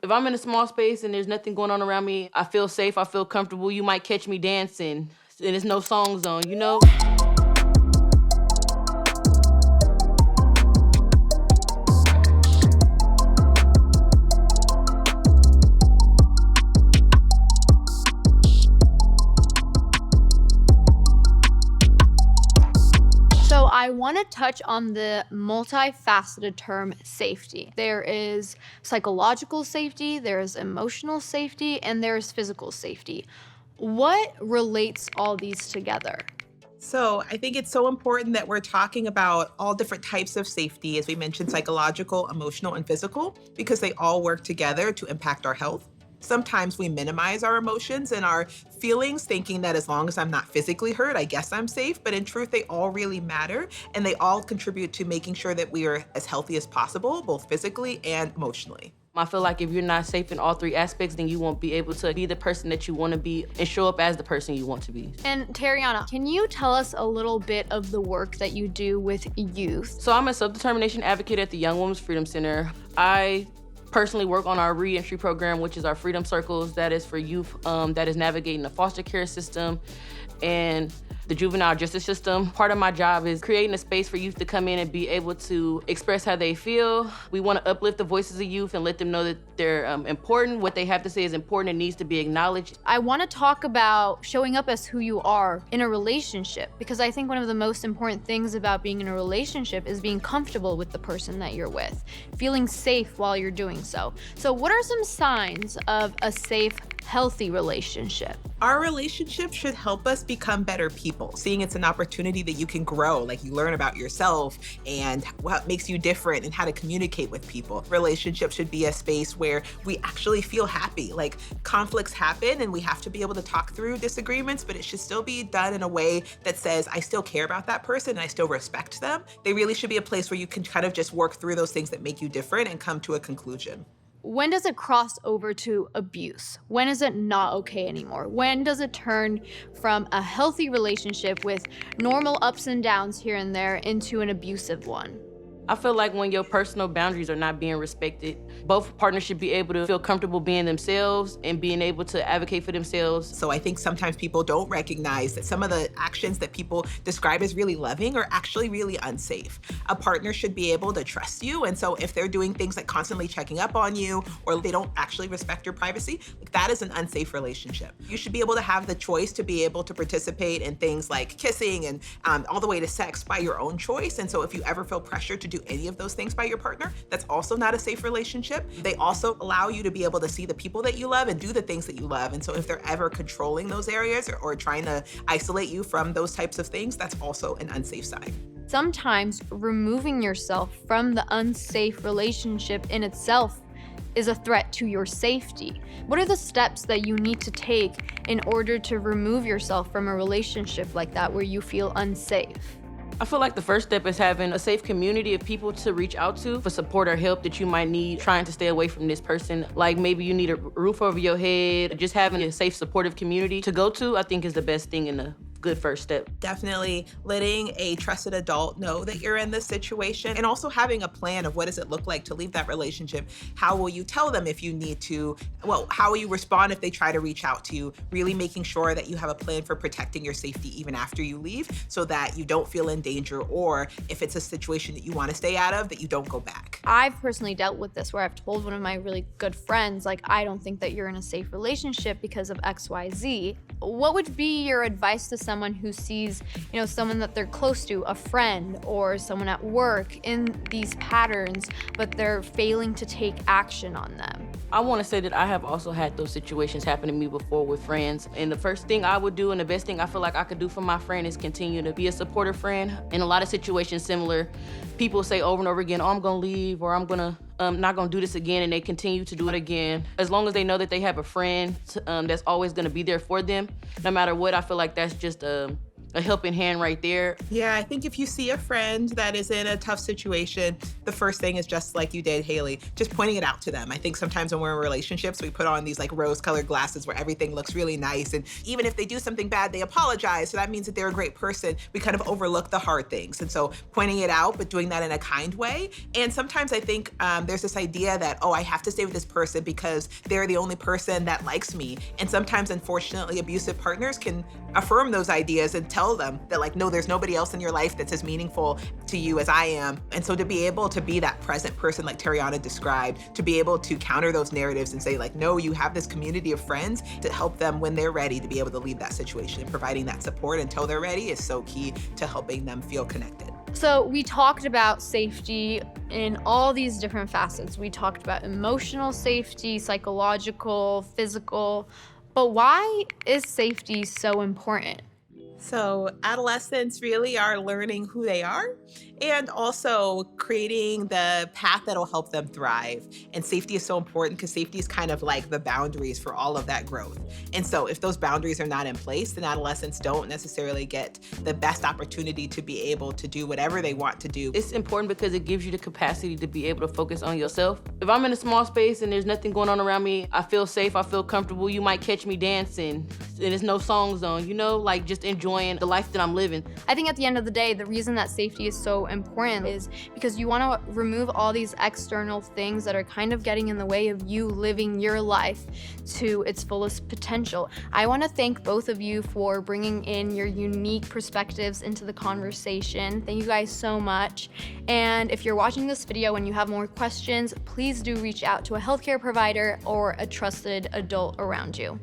If I'm in a small space and there's nothing going on around me, I feel safe, I feel comfortable. You might catch me dancing and there's no songs on, you know? So I want to touch on the multifaceted term safety. There is psychological safety, there is emotional safety, and there is physical safety. What relates all these together? So I think it's so important that we're talking about all different types of safety, as we mentioned, psychological, emotional, and physical, because they all work together to impact our health. Sometimes we minimize our emotions and our feelings, thinking that as long as I'm not physically hurt, I guess I'm safe. But in truth, they all really matter, and they all contribute to making sure that we are as healthy as possible, both physically and emotionally. I feel like if you're not safe in all three aspects, then you won't be able to be the person that you want to be and show up as the person you want to be. And Terriana, can you tell us a little bit of the work that you do with youth? So I'm a self-determination advocate at the Young Women's Freedom Center. I personally work on our re-entry program, which is our Freedom Circles. That is for youth that is navigating the foster care system and the juvenile justice system. Part of my job is creating a space for youth to come in and be able to express how they feel. We want to uplift the voices of youth and let them know that they're important. What they have to say is important and needs to be acknowledged. I want to talk about showing up as who you are in a relationship, because I think one of the most important things about being in a relationship is being comfortable with the person that you're with, feeling safe while you're doing so. So what are some signs of a safe, healthy relationship? Our relationship should help us become better people, seeing it's an opportunity that you can grow, like you learn about yourself and what makes you different and how to communicate with people. Relationships should be a space where we actually feel happy. Like, conflicts happen and we have to be able to talk through disagreements, but it should still be done in a way that says, I still care about that person and I still respect them. They really should be a place where you can kind of just work through those things that make you different and come to a conclusion. When does it cross over to abuse? When is it not okay anymore? When does it turn from a healthy relationship with normal ups and downs here and there into an abusive one? I feel like when your personal boundaries are not being respected, both partners should be able to feel comfortable being themselves and being able to advocate for themselves. So I think sometimes people don't recognize that some of the actions that people describe as really loving are actually really unsafe. A partner should be able to trust you, and so if they're doing things like constantly checking up on you or they don't actually respect your privacy, like, that is an unsafe relationship. You should be able to have the choice to be able to participate in things like kissing and all the way to sex by your own choice. And so if you ever feel pressure to do any of those things by your partner, that's also not a safe relationship. They also allow you to be able to see the people that you love and do the things that you love. And so if they're ever controlling those areas or trying to isolate you from those types of things, that's also an unsafe sign. Sometimes removing yourself from the unsafe relationship in itself is a threat to your safety. What are the steps that you need to take in order to remove yourself from a relationship like that where you feel unsafe? I feel like the first step is having a safe community of people to reach out to for support or help that you might need trying to stay away from this person. Like, maybe you need a roof over your head. Just having a safe, supportive community to go to, I think, is the best thing in a good first step. Definitely letting a trusted adult know that you're in this situation, and also having a plan of what does it look like to leave that relationship. How will you tell them if you need to? Well, how will you respond if they try to reach out to you? Really making sure that you have a plan for protecting your safety even after you leave, so that you don't feel in danger, or if it's a situation that you want to stay out of, that you don't go back. I've personally dealt with this where I've told one of my really good friends, like, I don't think that you're in a safe relationship because of XYZ. What would be your advice to someone who sees, someone that they're close to, a friend or someone at work, in these patterns, but they're failing to take action on them? I want to say that I have also had those situations happen to me before with friends. And the first thing I would do, and the best thing I feel like I could do for my friend, is continue to be a supportive friend. In a lot of situations similar, people say over and over again, oh, I'm gonna leave, or I'm not gonna do this again, and they continue to do it again. As long as they know that they have a friend that's always gonna be there for them, no matter what, I feel like that's just a helping hand right there. Yeah, I think if you see a friend that is in a tough situation, the first thing is just like you did, Hailey, just pointing it out to them. I think sometimes when we're in relationships, we put on these like rose-colored glasses where everything looks really nice. And even if they do something bad, they apologize. So that means that they're a great person. We kind of overlook the hard things. And so pointing it out, but doing that in a kind way. And sometimes I think there's this idea that, oh, I have to stay with this person because they're the only person that likes me. And sometimes, unfortunately, abusive partners can affirm those ideas and tell them that like, no, there's nobody else in your life that's as meaningful to you as I am. And so to be able to be that present person like Terriana described, to be able to counter those narratives and say like, no, you have this community of friends to help them when they're ready to be able to leave that situation. And providing that support until they're ready is so key to helping them feel connected. So we talked about safety in all these different facets. We talked about emotional safety, psychological, physical, but why is safety so important? So adolescents really are learning who they are and also creating the path that'll help them thrive. And safety is so important because safety is kind of like the boundaries for all of that growth. And so if those boundaries are not in place, then adolescents don't necessarily get the best opportunity to be able to do whatever they want to do. It's important because it gives you the capacity to be able to focus on yourself. If I'm in a small space and there's nothing going on around me, I feel safe, I feel comfortable. You might catch me dancing and there's no songs on, you know, like just enjoying the life that I'm living. I think at the end of the day, the reason that safety is so important is because you want to remove all these external things that are kind of getting in the way of you living your life to its fullest potential. I want to thank both of you for bringing in your unique perspectives into the conversation. Thank you guys so much. And if you're watching this video and you have more questions, please do reach out to a healthcare provider or a trusted adult around you.